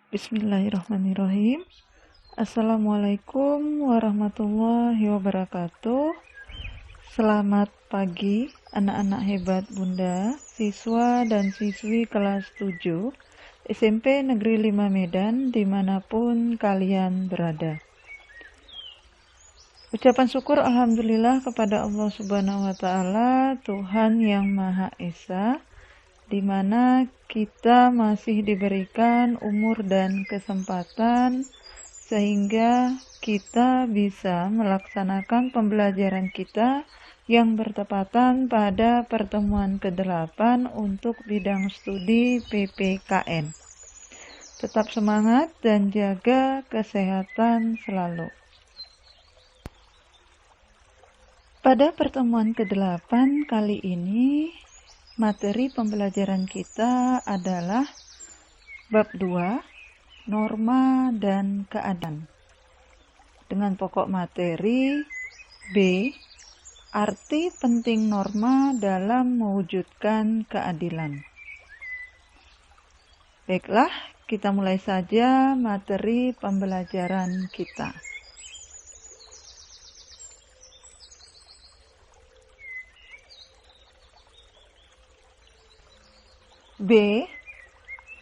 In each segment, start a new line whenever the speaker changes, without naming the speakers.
Bismillahirrahmanirrahim. Assalamualaikum warahmatullahi wabarakatuh. Selamat pagi anak-anak hebat Bunda, siswa dan siswi kelas 7 SMP Negeri 5 Medan dimanapun kalian berada. Ucapan syukur Alhamdulillah kepada Allah Subhanahu wa Ta'ala, Tuhan yang Maha Esa, di mana kita masih diberikan umur dan kesempatan sehingga kita bisa melaksanakan pembelajaran kita yang bertepatan pada pertemuan ke-8 untuk bidang studi PPKN. Tetap semangat dan jaga kesehatan selalu. Pada pertemuan ke-8 kali ini, materi pembelajaran kita adalah bab 2, norma dan keadaan. Dengan pokok materi B, arti penting norma dalam mewujudkan keadilan. Baiklah, kita mulai saja materi pembelajaran kita. B.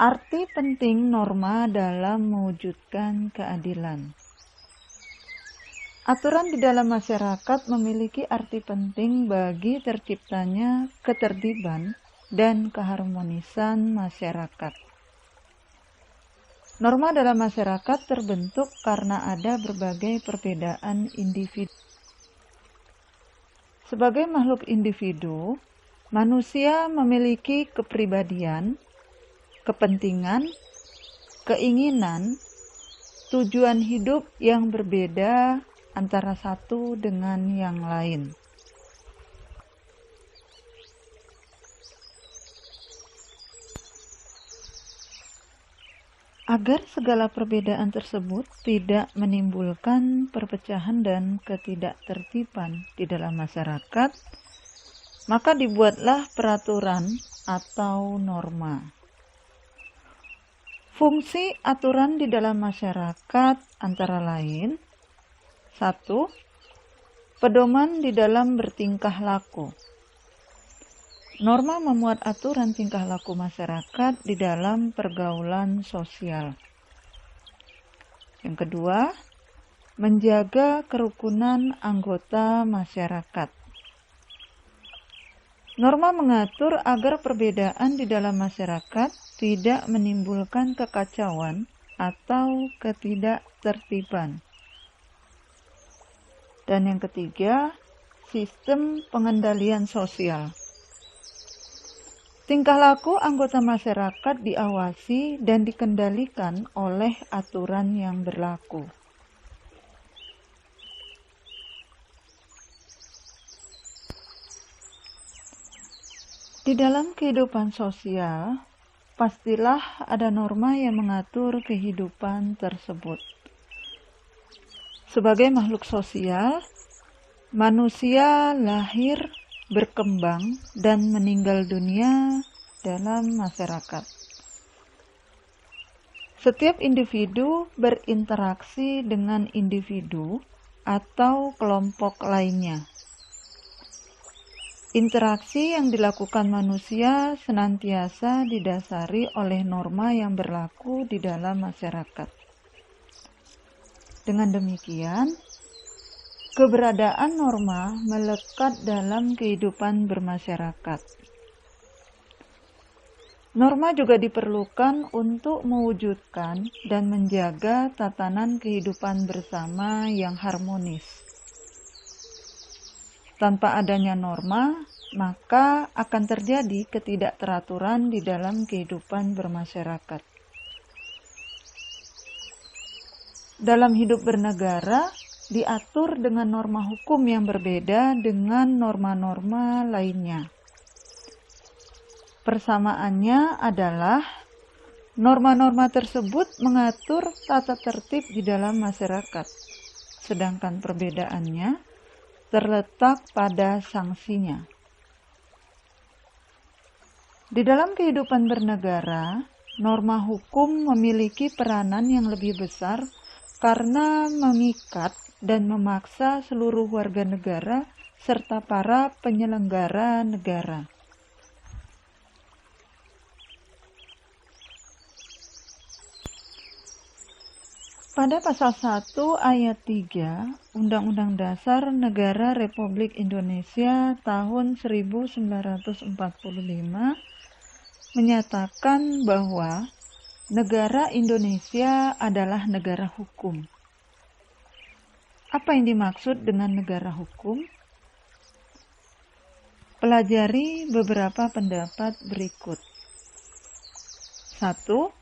Arti penting norma dalam mewujudkan keadilan. Aturan di dalam masyarakat memiliki arti penting bagi terciptanya ketertiban dan keharmonisan masyarakat. Norma dalam masyarakat terbentuk karena ada berbagai perbedaan individu. Sebagai makhluk individu, manusia memiliki kepribadian, kepentingan, keinginan, tujuan hidup yang berbeda antara satu dengan yang lain. Agar segala perbedaan tersebut tidak menimbulkan perpecahan dan ketidaktertiban di dalam masyarakat, maka dibuatlah peraturan atau norma. Fungsi aturan di dalam masyarakat antara lain: 1. Pedoman di dalam bertingkah laku. Norma memuat aturan tingkah laku masyarakat di dalam pergaulan sosial. Yang kedua, menjaga kerukunan anggota masyarakat. Norma mengatur agar perbedaan di dalam masyarakat tidak menimbulkan kekacauan atau ketidaktertiban. Dan yang ketiga, sistem pengendalian sosial. Tingkah laku anggota masyarakat diawasi dan dikendalikan oleh aturan yang berlaku. Di dalam kehidupan sosial, pastilah ada norma yang mengatur kehidupan tersebut. Sebagai makhluk sosial, manusia lahir, berkembang, dan meninggal dunia dalam masyarakat. Setiap individu berinteraksi dengan individu atau kelompok lainnya. Interaksi yang dilakukan manusia senantiasa didasari oleh norma yang berlaku di dalam masyarakat. Dengan demikian, keberadaan norma melekat dalam kehidupan bermasyarakat. Norma juga diperlukan untuk mewujudkan dan menjaga tatanan kehidupan bersama yang harmonis. Tanpa adanya norma, maka akan terjadi ketidakteraturan di dalam kehidupan bermasyarakat. Dalam hidup bernegara, diatur dengan norma hukum yang berbeda dengan norma-norma lainnya. Persamaannya adalah norma-norma tersebut mengatur tata tertib di dalam masyarakat, sedangkan perbedaannya terletak pada sanksinya. Di dalam kehidupan bernegara, norma hukum memiliki peranan yang lebih besar karena mengikat dan memaksa seluruh warga negara serta para penyelenggara negara. Pada pasal 1 ayat 3 Undang-Undang Dasar Negara Republik Indonesia tahun 1945 menyatakan bahwa negara Indonesia adalah negara hukum. Apa yang dimaksud dengan negara hukum? Pelajari beberapa pendapat berikut. 1.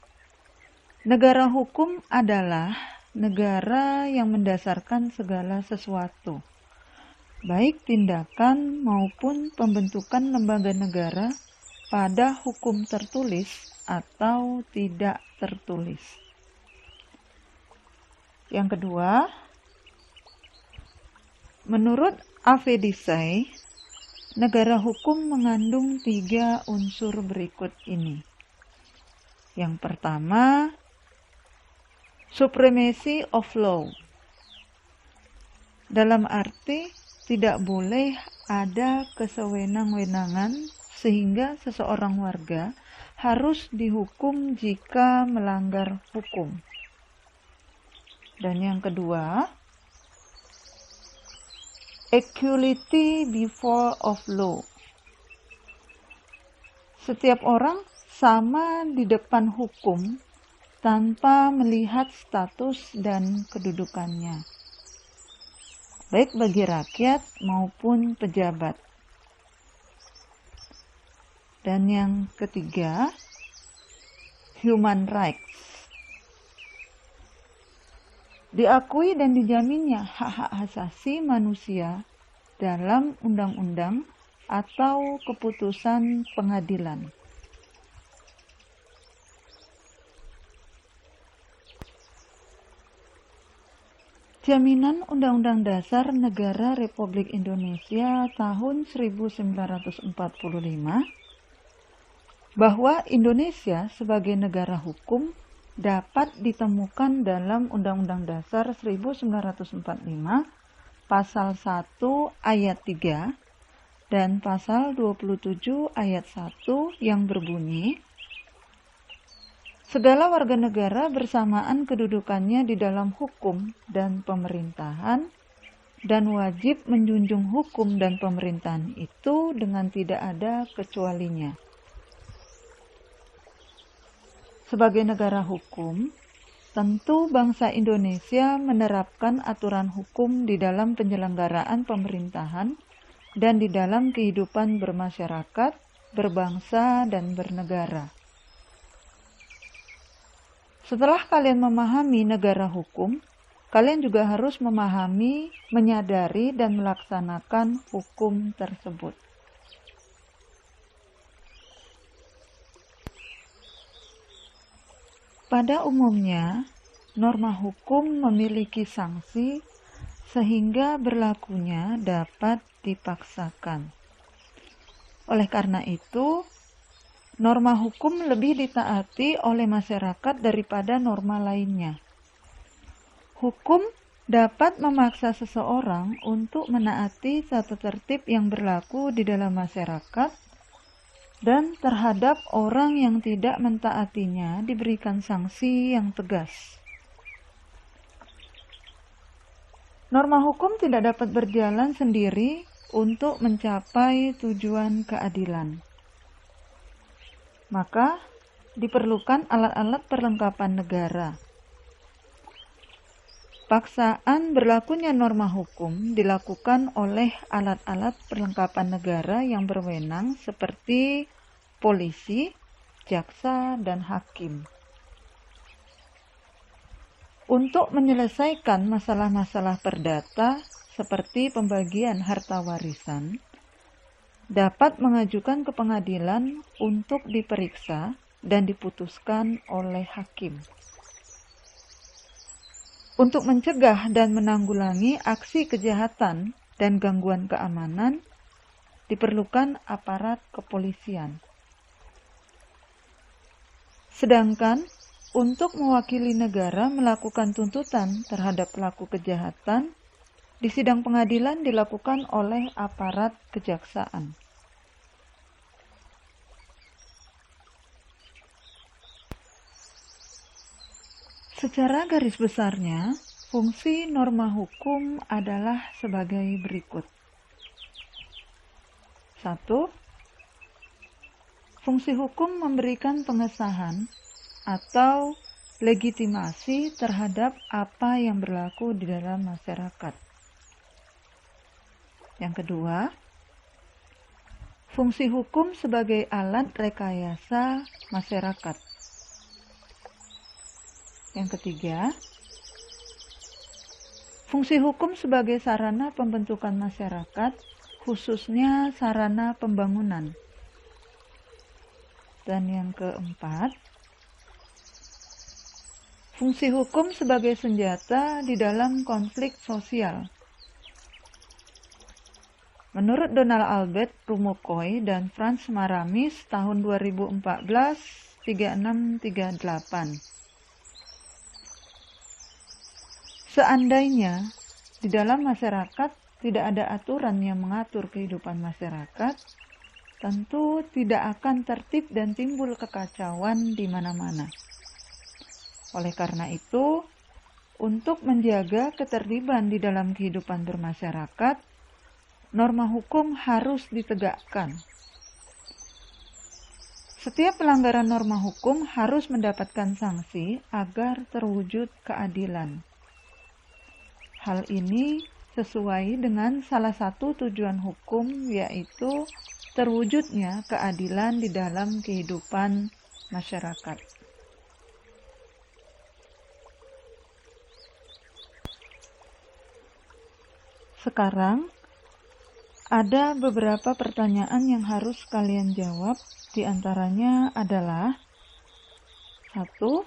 Negara hukum adalah negara yang mendasarkan segala sesuatu, baik tindakan maupun pembentukan lembaga negara pada hukum tertulis atau tidak tertulis. Yang kedua, menurut Avedisai, negara hukum mengandung 3 unsur berikut ini. Yang pertama, supremacy of law. Dalam arti tidak boleh ada kesewenang-wenangan sehingga seseorang warga harus dihukum jika melanggar hukum. Dan yang kedua, equality before of law. Setiap orang sama di depan hukum tanpa melihat status dan kedudukannya, baik bagi rakyat maupun pejabat. Dan yang ketiga, human rights. Diakui dan dijaminnya hak-hak asasi manusia dalam undang-undang atau keputusan pengadilan. Jaminan Undang-Undang Dasar Negara Republik Indonesia tahun 1945 bahwa Indonesia sebagai negara hukum dapat ditemukan dalam Undang-Undang Dasar 1945 pasal 1 ayat 3 dan pasal 27 ayat 1 yang berbunyi, segala warga negara bersamaan kedudukannya di dalam hukum dan pemerintahan dan wajib menjunjung hukum dan pemerintahan itu dengan tidak ada kecualinya. Sebagai negara hukum, tentu bangsa Indonesia menerapkan aturan hukum di dalam penyelenggaraan pemerintahan dan di dalam kehidupan bermasyarakat, berbangsa, dan bernegara. Setelah kalian memahami negara hukum, kalian juga harus memahami, menyadari, dan melaksanakan hukum tersebut. Pada umumnya, norma hukum memiliki sanksi sehingga berlakunya dapat dipaksakan. Oleh karena itu, norma hukum lebih ditaati oleh masyarakat daripada norma lainnya. Hukum dapat memaksa seseorang untuk menaati tata tertib yang berlaku di dalam masyarakat dan terhadap orang yang tidak mentaatinya diberikan sanksi yang tegas. Norma hukum tidak dapat berjalan sendiri untuk mencapai tujuan keadilan. Maka diperlukan alat-alat perlengkapan negara. Paksaan berlakunya norma hukum dilakukan oleh alat-alat perlengkapan negara yang berwenang seperti polisi, jaksa, dan hakim. Untuk menyelesaikan masalah-masalah perdata seperti pembagian harta warisan, dapat mengajukan ke pengadilan untuk diperiksa dan diputuskan oleh hakim. Untuk mencegah dan menanggulangi aksi kejahatan dan gangguan keamanan, diperlukan aparat kepolisian. Sedangkan untuk mewakili negara melakukan tuntutan terhadap pelaku kejahatan, di sidang pengadilan dilakukan oleh aparat kejaksaan. Secara garis besarnya, fungsi norma hukum adalah sebagai berikut. 1. Fungsi hukum memberikan pengesahan atau legitimasi terhadap apa yang berlaku di dalam masyarakat. Yang kedua, fungsi hukum sebagai alat rekayasa masyarakat. Yang ketiga, fungsi hukum sebagai sarana pembentukan masyarakat, khususnya sarana pembangunan. Dan yang keempat, fungsi hukum sebagai senjata di dalam konflik sosial. Menurut Donald Albert Rumukhoy dan Frans Maramis tahun 2014, 3638. Seandainya di dalam masyarakat tidak ada aturan yang mengatur kehidupan masyarakat, tentu tidak akan tertib dan timbul kekacauan di mana-mana. Oleh karena itu, untuk menjaga ketertiban di dalam kehidupan bermasyarakat, norma hukum harus ditegakkan. Setiap pelanggaran norma hukum harus mendapatkan sanksi agar terwujud keadilan. Hal ini sesuai dengan salah satu tujuan hukum, yaitu terwujudnya keadilan di dalam kehidupan masyarakat. Sekarang, ada beberapa pertanyaan yang harus kalian jawab. Di antaranya adalah 1.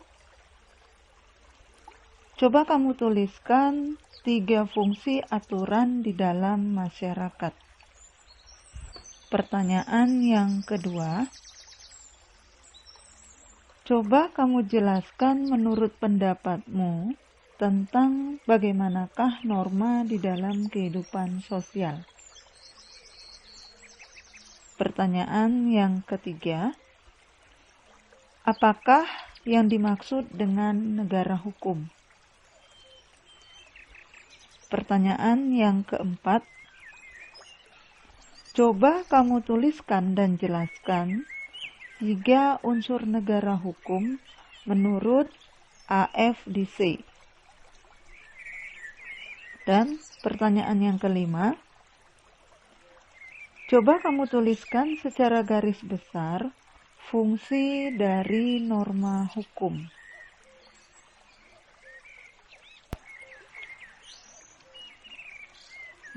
Coba kamu tuliskan 3 fungsi aturan di dalam masyarakat. Pertanyaan yang kedua, coba kamu jelaskan menurut pendapatmu tentang bagaimanakah norma di dalam kehidupan sosial. Pertanyaan yang ketiga, apakah yang dimaksud dengan negara hukum? Pertanyaan yang keempat, coba kamu tuliskan dan jelaskan 3 unsur negara hukum menurut AFDC. Dan pertanyaan yang kelima, coba kamu tuliskan secara garis besar fungsi dari norma hukum.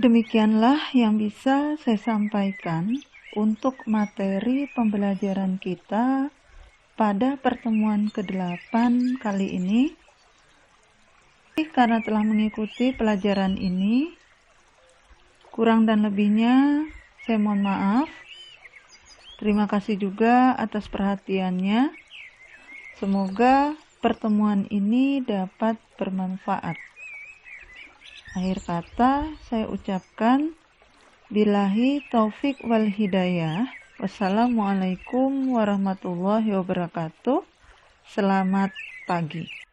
Demikianlah yang bisa saya sampaikan untuk materi pembelajaran kita pada pertemuan ke-8 kali ini. Karena telah mengikuti pelajaran ini, kurang dan lebihnya saya mohon maaf. Terima kasih juga atas perhatiannya. Semoga pertemuan ini dapat bermanfaat. Akhir kata saya ucapkan billahi taufik wal hidayah. Wassalamualaikum warahmatullahi wabarakatuh. Selamat pagi.